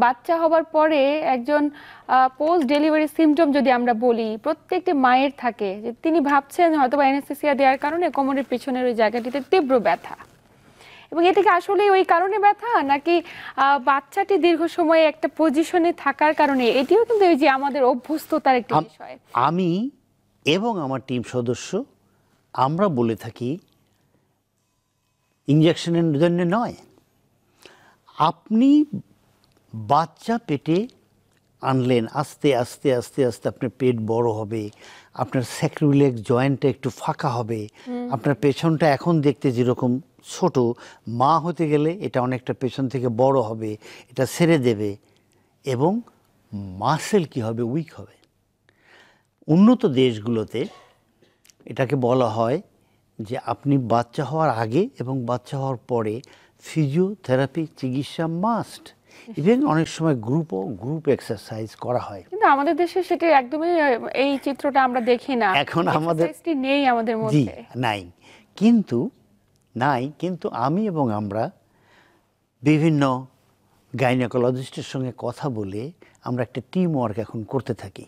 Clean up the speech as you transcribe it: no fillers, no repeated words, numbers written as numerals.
বাচ্চা হবার পরে একজন পোস্ট ডেলিভারি সিমটম যদি আমরা বলি, প্রত্যেকটি মায়ের থাকে যে তিনি ভাবছেন হয়তো অ্যানেস্থেসিয়া দেওয়ার কারণে কোমরের পেছনের ওই জায়গাটিতে তীব্র ব্যথা, এবং এটা কি আসলে ওই কারণে ব্যথা, নাকি বাচ্চাটি দীর্ঘ সময় একটা পজিশনে থাকার কারণে? এটিও কিন্তু এই যে আমাদের অভ্যস্ততার একটি বিষয়। আমি এবং আমার টিম সদস্য আমরা বলে থাকি ইনজেকশনের জন্য নয়, আপনি বাচ্চা পেটে আনলেন, আস্তে আস্তে আস্তে আস্তে আপনার পেট বড় হবে, আপনার স্যাক্রিলেক জয়েন্টটা একটু ফাঁকা হবে, আপনার পেছনটা এখন দেখতে যেরকম ছোট, মা হতে গেলে এটা অনেকটা পেছন থেকে বড় হবে, এটা ছেড়ে দেবে, এবং মাসেল কি হবে, উইক হবে। উন্নত দেশগুলোতে এটাকে বলা হয় যে আপনি বাচ্চা হওয়ার আগে এবং বাচ্চা হওয়ার পরে ফিজিওথেরাপি চিকিৎসা মাস্ট। ইভেন অনেক সময় গ্রুপ এক্সারসাইজ করা হয়, কিন্তু আমাদের দেশে সেটা একদমই এই চিত্রটা আমরা দেখি না। এখন আমাদের নেই আমাদের জি মধ্যে। নাই, কিন্তু আমি এবং আমরা বিভিন্ন গাইনোকোলজিস্টের সঙ্গে কথা বলে আমরা একটা টিম ওয়ার্ক এখন করতে থাকি।